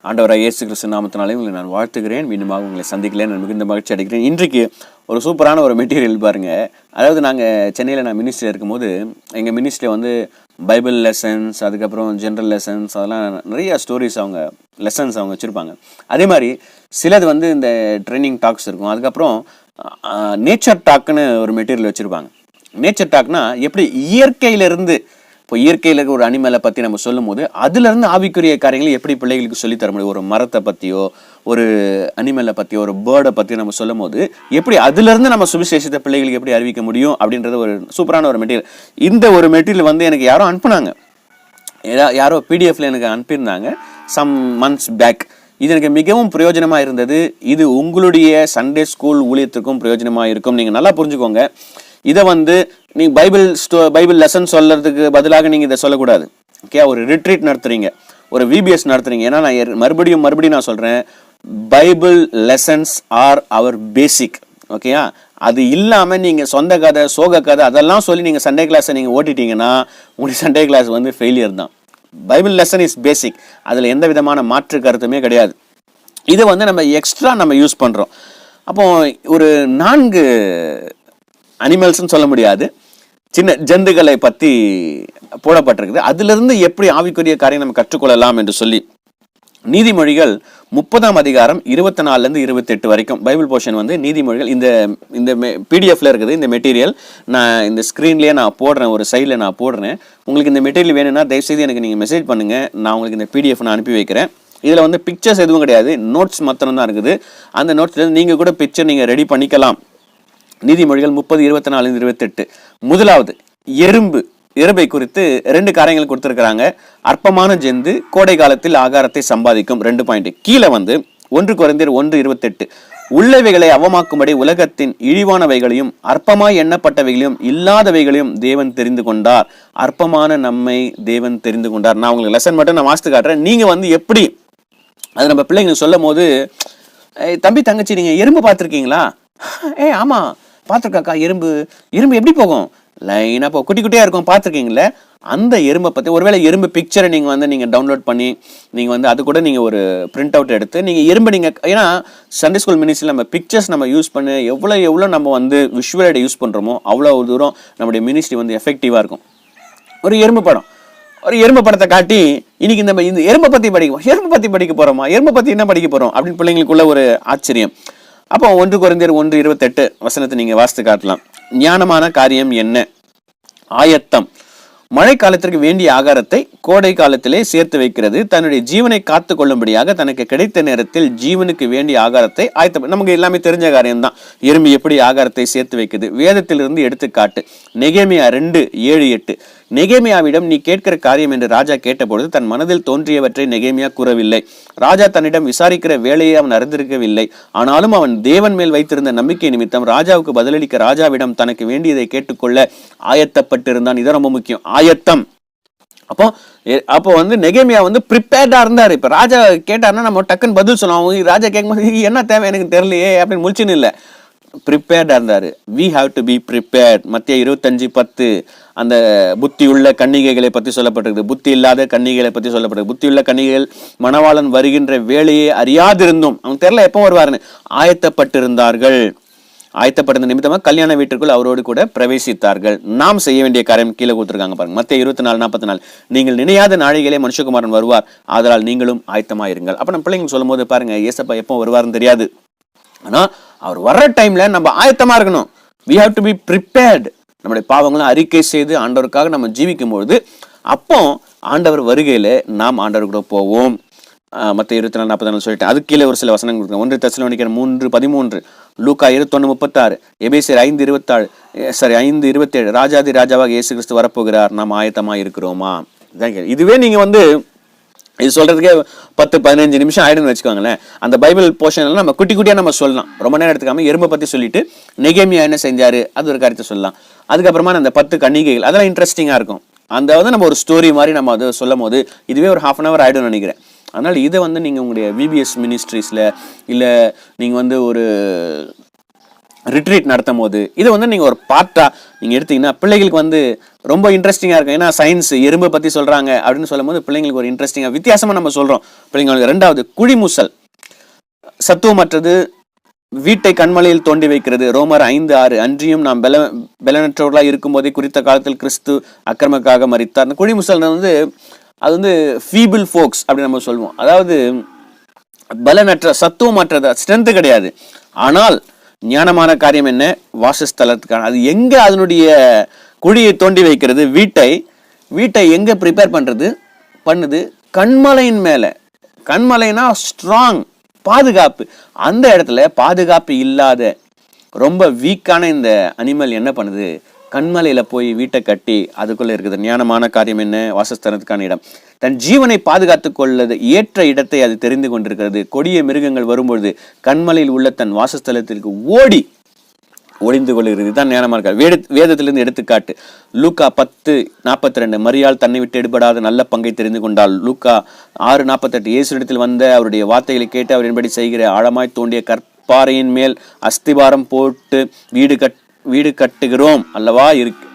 ஆண்டவராக இயேசு கிறிஸ்து நாமத்தினாலே உங்களை நான் வாழ்த்துகிறேன். மீண்டுமாக உங்களை சந்திக்கல நான் மிகுந்த மகிழ்ச்சி அடைகிறேன். இன்றைக்கு ஒரு சூப்பரான ஒரு மெட்டீரியல் பாருங்கள். அதாவது நாங்கள் சென்னையில் நான் மினிஸ்ட்ரியில் இருக்கும்போது எங்கள் மினிஸ்ட்ரியில் வந்து பைபிள் லெசன்ஸ், அதுக்கப்புறம் ஜென்ரல் லெசன்ஸ், அதெல்லாம் நிறைய ஸ்டோரிஸ் அவங்க லெசன்ஸ் அவங்க வச்சுருப்பாங்க. அதே மாதிரி சிலது வந்து இந்த ட்ரைனிங் டாக்ஸ் இருக்கும். அதுக்கப்புறம் நேச்சர் டாக்குன்னு ஒரு மெட்டீரியல் வச்சுருப்பாங்க. நேச்சர் டாக்னா எப்படி இயற்கையிலிருந்து, இப்போ இயற்கையில் இருக்க ஒரு அனிமலை பற்றி நம்ம சொல்லும் போது அதுலேருந்து ஆவிக்குரிய காரியங்களை எப்படி பிள்ளைகளுக்கு சொல்லித்தர முடியும். ஒரு மரத்தை பற்றியோ, ஒரு அனிமலை பற்றியோ, ஒரு பேர்டை பற்றியோ நம்ம சொல்லும் போது எப்படி அதுலேருந்து நம்ம சுவிசேஷத்தை பிள்ளைகளுக்கு எப்படி அறிவிக்க முடியும் அப்படின்றது ஒரு சூப்பரான ஒரு மெட்டீரியல். இந்த ஒரு மெட்டீரியல் வந்து எனக்கு யாரோ அனுப்புனாங்க, யாரோ பிடிஎஃப்ல எனக்கு அனுப்பியிருந்தாங்க சம் மந்த்ஸ் பேக். இது எனக்கு மிகவும் பிரயோஜனமாக இருந்தது. இது உங்களுடைய சண்டே ஸ்கூல் ஊழியத்திற்கும் பிரயோஜனமாக இருக்கும். நீங்கள் நல்லா புரிஞ்சுக்கோங்க. இதை வந்து நீங்கள் பைபிள் லெசன் சொல்கிறதுக்கு பதிலாக நீங்கள் இதை சொல்லக்கூடாது. ஓகே, ஒரு ரிட்ரீட் நடத்துறீங்க, ஒரு விபிஎஸ் நடத்துறீங்க. ஏன்னா நான் மறுபடியும் நான் சொல்கிறேன், பைபிள் லெசன்ஸ் ஆர் அவர் பேசிக். ஓகேயா, அது இல்லாமல் நீங்கள் சொந்த கதை, சோக கதை அதெல்லாம் சொல்லி நீங்கள் சண்டே கிளாஸை நீங்கள் ஓட்டிட்டீங்கன்னா உங்களுடைய சண்டே கிளாஸ் வந்து ஃபெயிலியர் தான். பைபிள் லெசன் இஸ் பேசிக், அதில் எந்த விதமான மாற்று கருத்துமே கிடையாது. இதை வந்து நம்ம எக்ஸ்ட்ரா நம்ம யூஸ் பண்ணுறோம். அப்போ ஒரு 4 அனிமல்ஸ்ன்னு சொல்ல முடியாது, சின்ன ஜந்துக்களை பற்றி போடப்பட்டிருக்குது. அதிலிருந்து எப்படி ஆவிக்குரிய காரியம் நம்ம கற்றுக்கொள்ளலாம் என்று சொல்லி நீதிமொழிகள் 30ஆம் அதிகாரம் 24 28 வரைக்கும் பைபிள் போர்ஷன் வந்து நீதிமொழிகள் இந்த பிடிஎஃப்ல இருக்குது. இந்த மெட்டீரியல் நான் இந்த ஸ்க்ரீன்லேயே நான் போடுறேன், ஒரு சைடில் நான் போடுறேன். உங்களுக்கு இந்த மெட்டீரியல் வேணும்னா தயவுசெய்து எனக்கு நீங்கள் மெசேஜ் பண்ணுங்கள், நான் உங்களுக்கு இந்த பிடிஎஃப் நான் அனுப்பி வைக்கிறேன். இதில் வந்து பிக்சர்ஸ் எதுவும் கிடையாது, நோட்ஸ் மாத்திரம் தான் இருக்குது. அந்த நோட்ஸ்லேருந்து நீங்கள் கூட பிக்சர் நீங்கள் ரெடி பண்ணிக்கலாம். நீதிமொழிகள் 30 24 28. முதலாவது எறும்பை குறித்து 2 காரியங்கள் கொடுத்திருக்கிறாங்க. அற்பமான ஜந்து கோடை காலத்தில் ஆகாரத்தை சம்பாதிக்கும். 2 பாயிண்ட். கீழே வந்து 1 கொரிந்தியர் 1:28. உள்ளவைகளை அவமாக்கும்படி உலகத்தின் இழிவானவைகளையும் அற்பமாய் எண்ணப்பட்டவைகளையும் இல்லாதவைகளையும் தேவன் தெரிந்து கொண்டார். அற்பமான நம்மை தேவன் தெரிந்து கொண்டார். நான் உங்களுக்கு லெசன் மட்டும் நான் வாசித்து காட்டுறேன். நீங்க வந்து எப்படி அது நம்ம பிள்ளைங்களுக்கு சொல்லும் போது, தம்பி தங்கச்சி நீங்க எறும்பு பார்த்துருக்கீங்களா? ஆமா பார்த்துருக்காக்கா. எறும்பு எப்படி போகும்? லைனாக இப்போ குட்டி குட்டியாக இருக்கும், பார்த்துருக்கீங்களே. அந்த எறும்பை பற்றி ஒருவேளை எறும்பு பிக்சரை நீங்கள் டவுன்லோட் பண்ணி நீங்கள் அது கூட நீங்கள் ஒரு பிரிண்ட் அவுட் எடுத்து நீங்கள் எறும்பு ஏன்னா சண்டே ஸ்கூல் மினிஸ்ட்ரியில் நம்ம பிக்சர்ஸ் நம்ம யூஸ் பண்ணி எவ்வளோ நம்ம விஷுவல் ஐடி யூஸ் பண்ணுறோமோ அவ்வளோ தூரம் நம்முடைய மினிஸ்ட்ரி எஃபெக்டிவாக இருக்கும். ஒரு எறும்பு படத்தை காட்டி இன்னைக்கு இந்த எறும்பை பற்றி படிக்க போகிறோமா, எறும்பை பற்றி என்ன படிக்க போகிறோம் அப்படின்னு பிள்ளைங்களுக்குள்ள ஒரு ஆச்சரியம். அப்போ 1 கொரிந்தியர் 1:28 வசனத்தை நீங்க வாசித்து காட்டலாம். ஞானமான காரியம் என்ன? ஆயத்தம். மழை காலத்திற்கு வேண்டிய ஆகாரத்தை கோடை காலத்திலே சேர்த்து வைக்கிறது. தன்னுடைய ஜீவனை காத்து கொள்ளும்படியாக தனக்கு கிடைத்த நேரத்தில் ஜீவனுக்கு வேண்டிய ஆகாரத்தை ஆயத்தம். நமக்கு எல்லாமே தெரிஞ்ச காரியம்தான். எறும்பு எப்படி ஆகாரத்தை சேர்த்து வைக்குது. வேதத்திலிருந்து எடுத்துக்காட்டு. நெகேமியா 2:7-8. நெகேமியாவிடம் நீ கேட்கிற காரியம் என்று ராஜா கேட்டபொழுது தன் மனதில் தோன்றியவற்றை நெகேமியா கூறவில்லை. ராஜா தன்னிடம் விசாரிக்கிற வேலையை அவன் அறிந்திருக்கவில்லை. ஆனாலும் அவன் தேவன் மேல் வைத்திருந்த நம்பிக்கை நிமித்தம் ராஜாவுக்கு பதிலளிக்க ராஜாவிடம் தனக்கு வேண்டியதை கேட்டுக்கொள்ள ஆயத்தப்பட்டிருந்தான். இது ரொம்ப முக்கியம், ஆயத்தம். அப்போ நெகேமியா ப்ரிப்பேர்டா இருந்தாரு. இப்ப ராஜா கேட்டாருன்னா நம்ம டக்குன்னு பதில் சொல்லுவோம். ராஜா கேட்கும்போது என்ன தேவை எனக்கு தெரியலையே அப்படின்னு முழிச்சுன்னு இல்லை, ப்ரிப்பேர்டா இருந்தாரு. we have to be prepared. மத்திய 25:10 அந்த புத்தியுள்ள கன்னிகைகளை பற்றி சொல்லப்பட்டிருக்கு, புத்தி இல்லாத கன்னிகைகளை பற்றி சொல்லப்பட்டிருக்கு. புத்தியுள்ள கன்னிகைகள் மணவாளன் வருகின்ற வேலையை அறியாதிருந்தும், அவங்க தெரியல எப்போ வருவாருன்னு, ஆயத்தப்பட்டிருந்தார்கள். ஆயத்தப்பட்ட நிமித்தமாக கல்யாண வீட்டிற்குள் அவரோடு கூட பிரவேசித்தார்கள். நாம் செய்ய வேண்டிய காரியம் கீழே கொடுத்துருக்காங்க பாருங்க. மத்திய 24:44. நீங்கள் நினையாத நாழிகளே மனுஷகுமாரன் வருவார், ஆதலால் நீங்களும் ஆயத்தமாயிருங்கள். அப்ப நம்ம பிள்ளைங்க சொல்லும் போது பாருங்க, ஏசப்பா எப்போ வருவாருன்னு தெரியாது, ஆனா அவர் வர்ற டைம்ல நம்ம ஆயத்தமா இருக்கணும். we have to be prepared. நம்முடைய பாவங்களை அறிக்கை செய்து ஆண்டவருக்காக நம்ம ஜீவிக்கும் பொழுது அப்போ ஆண்டவர் வருகையில நாம் ஆண்டவர் கூட போவோம். மத்திய 24:44 சொல்லிட்டு அது கீழே ஒரு சில வசனங்கள் இருக்கு. 1 தெசலோனிக்கர் 3:13, லூக்கா 21:36, எபேசியர் 5:27. ராஜாதி ராஜாவாக இயேசு கிறிஸ்து வரப்போகிறார், நாம் ஆயத்தமா இருக்கிறோமா? இதுவே நீங்க இது சொல்றதுக்கே 10-15 நிமிஷம் ஆயிடும்னு வச்சுக்கோங்களேன். அந்த பைபிள் போர்ஷன்ல நம்ம குட்டியா நம்ம சொல்லலாம். ரொம்ப நேரம் எடுத்துக்காம எறும்பை பத்தி சொல்லிட்டு நெகேமியா என்ன செஞ்சாரு அது ஒரு காரியத்தை சொல்லலாம். அதுக்கப்புறமா அந்த 10 கன்னிகைகள் அதெல்லாம் இன்ட்ரெஸ்டிங்கா இருக்கும். அந்த நம்ம ஒரு ஸ்டோரி மாதிரி நம்ம அதை சொல்லும் போது இதுவே ஒரு 1/2 hour ஆயிடும்னு நினைக்கிறேன். அதனால இதை நீங்க உங்களுடைய விபிஎஸ் மினிஸ்ட்ரிஸ்ல இல்ல நீங்க ஒரு ரிட்ரீட் நடத்தும் போது இதை வந்து நீங்கள் ஒரு பார்ட்டாக நீங்கள் எடுத்தீங்கன்னா பிள்ளைகளுக்கு வந்து ரொம்ப இன்ட்ரெஸ்டிங்காக இருக்கும். ஏன்னா சயின்ஸ் எறும்பை பற்றி சொல்கிறாங்க அப்படின்னு சொல்லும் போது பிள்ளைங்களுக்கு ஒரு இன்ட்ரெஸ்டிங்காக வித்தியாசமாக நம்ம சொல்கிறோம் பிள்ளைங்களுக்கு. ரெண்டாவது, குழிமுசல் சத்துவமற்றது, வீட்டை கண்மலையில் தோண்டி வைக்கிறது. ரோமர் 5:6. அன்றியும் நாம் பலனற்றவர்களாக இருக்கும்போதே குறித்த காலத்தில் கிறிஸ்து அக்கிரமக்காக மரித்தார். அந்த குழிமுசல் வந்து அது வந்து ஃபீபிள் ஃபோக்ஸ் அப்படின்னு நம்ம சொல்லுவோம். அதாவது பலனற்ற, சத்துவமற்றது, ஸ்ட்ரென்த்து கிடையாது. ஆனால் ஞானமான காரியம் என்ன? வாசஸ்தலத்துக்கான. அது எங்க அதனுடைய குழியை தோண்டி வைக்கிறது? வீட்டை எங்க ப்ரிப்பேர் பண்ணுது? கண்மலையின் மேல. கண்மலைனா ஸ்ட்ராங், பாதுகாப்பு. அந்த இடத்துல பாதுகாப்பு இல்லாத ரொம்ப வீக்கான இந்த அனிமல் என்ன பண்ணுது? கண்மலையில போய் வீட்டை கட்டி அதுக்குள்ள இருக்குது. ஞானமான காரியம் என்ன? வாசஸ்தலத்துக்கான இடம். தன் ஜீவனை பாதுகாத்துக் கொள்ளது ஏற்ற இடத்தை அது தெரிந்து கொண்டிருக்கிறது. கொடிய மிருகங்கள் வரும்பொழுது கண்மலையில் உள்ள தன் வாசஸ்தலத்திற்கு ஒளிந்து கொள்கிறது. இதுதான் ஞானமான காரியம். வேதத்திலிருந்து எடுத்துக்காட்டு. லூக்கா 10:42. மரியாள் தன்னை விட்டு எடுபடாத நல்ல பங்கை தெரிந்து கொண்டாள். லூக்கா 6:48. இயேசுவிடத்தில் வந்த அவருடைய வார்த்தைகளை கேட்டு அவரின்படி செய்கிற ஆழமாய் தோண்டிய கற்பாறையின் மேல் அஸ்திபாரம் போட்டு வீடு கட்டுகிறோம் அல்லவா இருக்கு.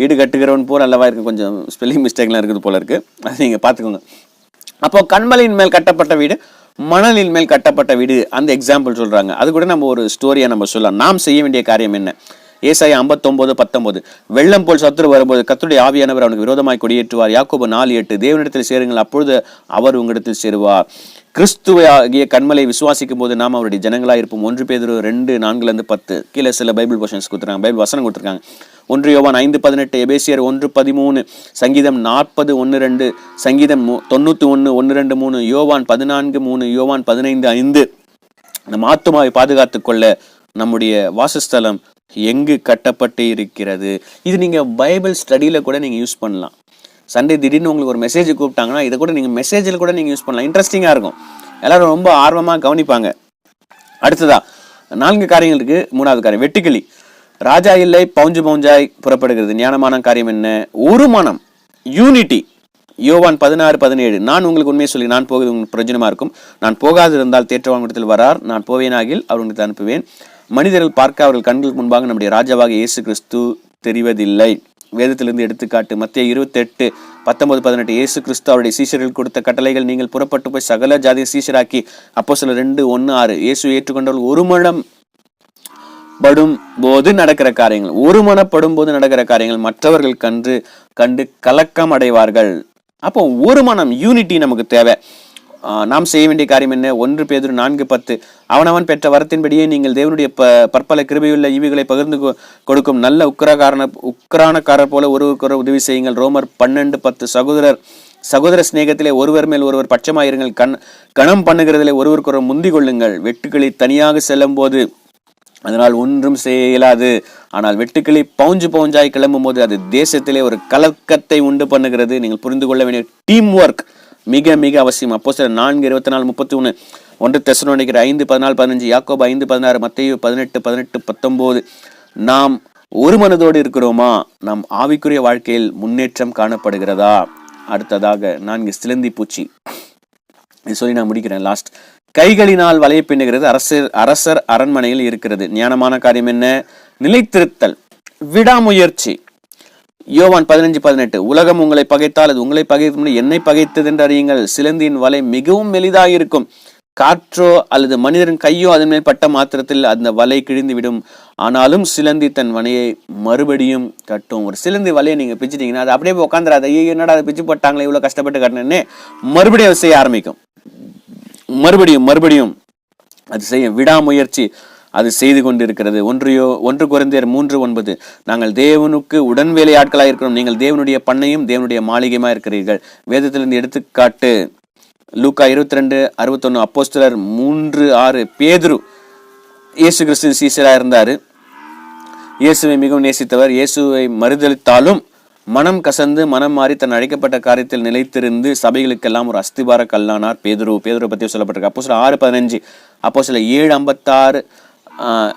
வீடு கட்டுகிறோம் போல அல்லவா இருக்கு. கொஞ்சம் ஸ்பெல்லிங் மிஸ்டேக்லாம் இருக்குது போல இருக்கு, அது நீங்க பாத்துக்கோங்க. அப்போ கண்மலையின் மேல் கட்டப்பட்ட வீடு, மணலின் மேல் கட்டப்பட்ட வீடு, அந்த எக்ஸாம்பிள் சொல்றாங்க. அது கூட நம்ம ஒரு ஸ்டோரியா நம்ம சொல்லலாம். நாம் செய்ய வேண்டிய காரியம் என்ன? ஏசாயா 59:19. வெள்ளம் போல் சத்துரு வரும்போது கர்த்தருடைய ஆவியானவர் அவனுக்கு விரோதமாய் கொடியேற்றுவார். யாக்கோபு 4:8. தேவனிடத்தில் சேருங்கள், அப்பொழுது அவர் உங்களிடத்தில் சேருவார். கிறிஸ்துவாகிய கண்மலை விசுவாசிக்கும் போது நாம் அவருடைய ஜனங்களாக இருப்போம். 1 பேதுரு 2:4-10. கீழே சில பைபிள் போர்ஷன்ஸ் கொடுத்துருக்காங்க, பைபிள் வசனம் கொடுத்துருக்காங்க. 1 யோவான் 5:18, எபேசியர் 1:13, சங்கீதம் 40:1-2, சங்கீதம் 91:1-2-3, யோவான் 14:3, யோவான் 15:5. நம் ஆத்துமாவை பாதுகாத்துக் கொள்ள நம்முடைய வாசஸ்தலம் எங்கு கட்டப்பட்டு இருக்கிறது? இது நீங்க பைபிள் ஸ்டடியில கூட நீங்க யூஸ் பண்ணலாம். சண்டே திடீர்னு உங்களுக்கு ஒரு மெசேஜ் கூப்பிட்டாங்கன்னா இதை கூட நீங்க மெசேஜில் கூட நீங்க யூஸ் பண்ணலாம். இன்ட்ரெஸ்டிங்கா இருக்கும், எல்லாரும் ரொம்ப ஆர்வமா கவனிப்பாங்க. அடுத்ததா 4 காரியங்கள் இருக்கு. 3வது காரியம் வெட்டுக்கிளி. ராஜா இல்லை, பவுஞ்சாய் புறப்படுகிறது. ஞானமான காரியம் என்ன? ஒரு மனம், யூனிட்டி. யோவான் 16:17. நான் உங்களுக்கு உண்மையை சொல்லி நான் போகிறது உங்களுக்கு பிரயோஜனமா இருக்கும். நான் போகாது இருந்தால் தேற்றவாங்கிடத்தில் வரார். நான் போவேனாகில் அவர் உங்களுக்கு அனுப்புவேன். மனிதர்கள் பார்க்க அவர்கள் கண்களுக்கு முன்பாக நம்முடைய ராஜாவாக இயேசு கிறிஸ்து தெரிவதில்லை. வேதத்திலிருந்து எடுத்துக்காட்டு. மத்தேயு 28:19-18. இயேசு கிறிஸ்து அவருடைய சீஷர்கள் கொடுத்த கட்டளைகள், நீங்கள் புறப்பட்டு போய் சகல ஜாதியை சீஷராக்கி. அப்போஸ்தலர் 2:1-6. இயேசு ஏற்றுக்கொண்டவர்கள் ஒருமனப்படும் போது நடக்கிற காரியங்கள், ஒருமனப்படும் போது நடக்கிற காரியங்கள் மற்றவர்கள் கண்டு கலக்கம் அடைவார்கள். அப்போ ஒரு மனம், யூனிட்டி நமக்கு தேவை. நாம் செய்ய வேண்டிய காரியம் என்ன? 1 பேதுரு 4:10. அவனவன் பெற்ற வரத்தின்படியே நீங்கள் தேவனுடைய பற்பல கிருபையுள்ள ஈவுகளை பகிர்ந்து கொடுக்கும் நல்ல உக்கிரானக்காரர் போல ஒருவருக்கொரு உதவி செய்யுங்கள். ரோமர் 12:10. சகோதர சிநேகத்திலே ஒருவர் மேல் ஒருவர் பட்சமாயிருங்கள். கணம் பண்ணுகிறதிலே ஒருவருக்கொரு முந்தி கொள்ளுங்கள். வெட்டுக்களி தனியாக செல்லும் போது அதனால் ஒன்றும் செய்ய இயலாது. ஆனால் வெட்டுக்கிளி பவுஞ்சாய் கிளம்பும் போது அது தேசத்திலே ஒரு கலக்கத்தை உண்டு பண்ணுகிறது. நீங்கள் புரிந்து கொள்ள வேண்டிய டீம் ஒர்க் மிக மிக அவசியம். அப்போஸ்தலர் 4:24-31, 1 தெசலோனிக்கர் 5:14-15, யாக்கோபு 5:16, மத்தேயு 18:18-19. நாம் ஒரு மனதோடு இருக்கிறோமா? நாம் ஆவிக்குரிய வாழ்க்கையில் முன்னேற்றம் காணப்படுகிறதா? அடுத்ததாக 4 சிலந்தி பூச்சி. இது சொல்லி நான் முடிக்கிறேன். லாஸ்ட். கைகளினால் வலையை பின்னுகிறது. அரசர் அரண்மனையில் இருக்கிறது. ஞானமான காரியம் என்ன? நிலைத்திருத்தல், விடாமுயற்சி. யோவான் 15:18. உலகம் உங்களை பகைத்தால் அது உங்களை பகைத்து என்னை பகைத்தது என்று அறியுங்கள். சிலந்தியின் வலை மிகவும் மெலிதாக இருக்கும். காற்றோ அல்லது மனிதரின் கையோ அதன் மேல் பட்ட மாத்திரத்தில் அந்த வலை கிழிந்து விடும். ஆனாலும் சிலந்தி தன் வலையை மறுபடியும் கட்டும். ஒரு சிலந்தி வலையை நீங்க பிச்சுட்டீங்கன்னா அது அப்படியே உட்காந்துராது. என்னடா அதை பிச்சு போட்டாங்களே, இவ்வளவு கஷ்டப்பட்டு கட்டினே, மறுபடியும் செய்ய ஆரம்பிக்கும். மறுபடியும் அது செய்ய விடாமுயற்சி அது செய்து கொண்டிருக்கிறது. 1 கொரிந்தியர் 3:9. நாங்கள் தேவனுக்கு உடன் வேலை ஆட்களாக இருக்கிறோம். நீங்கள் தேவனுடைய பண்ணையும் தேவனுடைய மாளிகையுமா இருக்கிறீர்கள். வேதத்திலிருந்து எடுத்துக்காட்டு. லூக்கா 22:61. அப்போஸ்தலர் 3:6. பேதுரு இயேசு கிறிஸ்துவின் சீஷராக இருந்தாரு. இயேசுவை மிகவும் நேசித்தவர். இயேசுவை மறுதலித்தாலும் மனம் கசந்து மனம் மாறி தன் அழைக்கப்பட்ட காரியத்தில் நிலைத்திருந்து சபைகளுக்கெல்லாம் ஒரு அஸ்திபார கல்லானார். பேதுரு பத்தி சொல்லப்பட்டிருக்கு. அப்போஸ்தலர் 6:15. அப்போஸ்தலர் 7:56.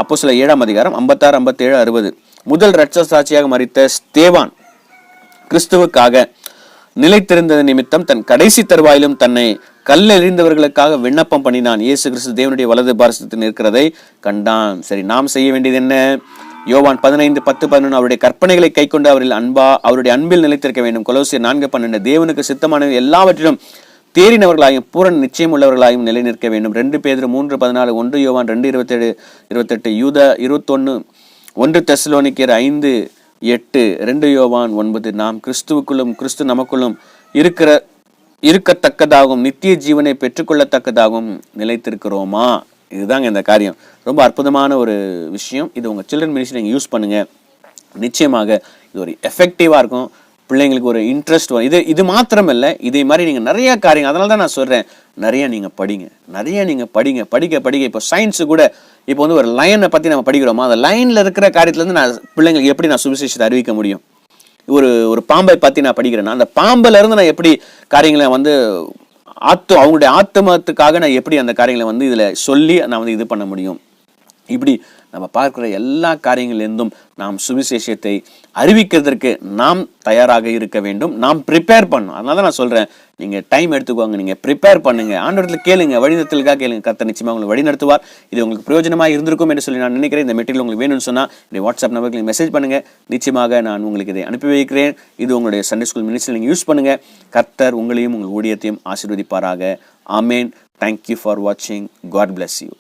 அப்போஸ்தலர் 7ஆம் அதிகாரம் 56, 57, 60. முதல் இரட்சக சாட்சியாக மரித்த ஸ்தேவான் கிறிஸ்துவுக்காக நிலைத்திருந்தது நிமித்தம் தன் கடைசி தருவாயிலும் தன்னை கல் எறிந்தவர்களுக்காக விண்ணப்பம் பண்ணினான். இயேசு கிறிஸ்து தேவனுடைய வலது பாரசத்தில் இருக்கிறதை கண்டான். சரி, நாம் செய்ய வேண்டியது என்ன? யோவான் 15:10-11 அவருடைய கற்பனைகளை கைக்கொண்டு அவருடைய அன்பில் நிலைத்திருக்க வேண்டும். கொலோசியர் 4:12 தேவனுக்கு சித்தமான எல்லாவற்றிலும் தேறினவர்களாயும் பூரண நிச்சயம் உள்ளவர்களாயும் நிலை நிற்க வேண்டும். 2 பேதுரு 3:14 1 யோவான் 2:27-28 யூதா 21 1 தெசலோனிக்கேயர் 5:8 2 யோவான் 9 நாம் கிறிஸ்துவுக்குள்ளும் கிறிஸ்து நமக்குள்ளும் இருக்கத்தக்கதாகவும் நித்திய ஜீவனை பெற்றுக்கொள்ளத்தக்கதாகவும் நிலைத்திருக்கிறோமா? இதுதாங்க இந்த காரியம். ரொம்ப அற்புதமான ஒரு விஷயம். இது உங்கள் சில்ட்ரன் மினிஸ்ட்ரி நீங்கள் யூஸ் பண்ணுங்கள். நிச்சயமாக இது ஒரு எஃபெக்டிவாக இருக்கும். பிள்ளைங்களுக்கு ஒரு இன்ட்ரெஸ்ட் வரும். இது மாத்திரம் இல்லை, இதே மாதிரி நீங்கள் நிறைய காரியங்கள், அதனால தான் நான் சொல்கிறேன், நிறைய நீங்கள் படிங்க. படிக்க இப்போ சயின்ஸு கூட இப்போ வந்து ஒரு லைனை பற்றி நம்ம படிக்கிறோமா, அந்த லைனில் இருக்கிற காரியத்துலேருந்து நான் பிள்ளைங்களுக்கு எப்படி நான் சுவிசேஷத்தை அறிவிக்க முடியும்? ஒரு பாம்பை பற்றி நான் படிக்கிறேன்னா அந்த பாம்பில் இருந்து நான் எப்படி காரியங்களை வந்து அவங்களுடைய ஆத்மத்துக்காக நான் எப்படி அந்த காரியங்களை வந்து இதில் சொல்லி நான் வந்து இது பண்ண முடியும்? இப்படி நம்ம பார்க்குற எல்லா காரியங்களிலிருந்தும் நாம் சுவிசேஷத்தை அறிவிக்கிறதுக்கு நாம் தயாராக இருக்க வேண்டும். நாம் ப்ரிப்பேர் பண்ணணும். அதனால தான் நான் சொல்கிறேன், நீங்கள் டைம் எடுத்துக்கோங்க, நீங்கள் ப்ரிப்பேர் பண்ணுங்கள், ஆண்டவரத்தில் கேளுங்க, வழிநடத்தலுக்காக கேளுங்க. கர்த்தர் நிச்சயமாக உங்களுக்கு வழி நடத்துவார். இது உங்களுக்கு பிரயோஜனமாக இருந்திருக்கும் என்று சொல்லி நான் நினைக்கிறேன். இந்த மெட்டீரியல் உங்களுக்கு வேணும்னு சொன்னால் என்னுடைய வாட்ஸ்அப் நம்பருக்கு மெசேஜ் பண்ணுங்கள். நிச்சயமாக நான் உங்களுக்கு இதை அனுப்பி வைக்கிறேன். இது உங்களுடைய சண்டே ஸ்கூல் மினிஸ்ட்ரி நீங்கள் யூஸ் பண்ணுங்கள். கர்த்தர் உங்களையும் உங்கள் ஊழியத்தையும் ஆசீர்வதிப்பாராக. ஆமேன். தேங்க்யூ ஃபார் வாட்சிங். God bless you.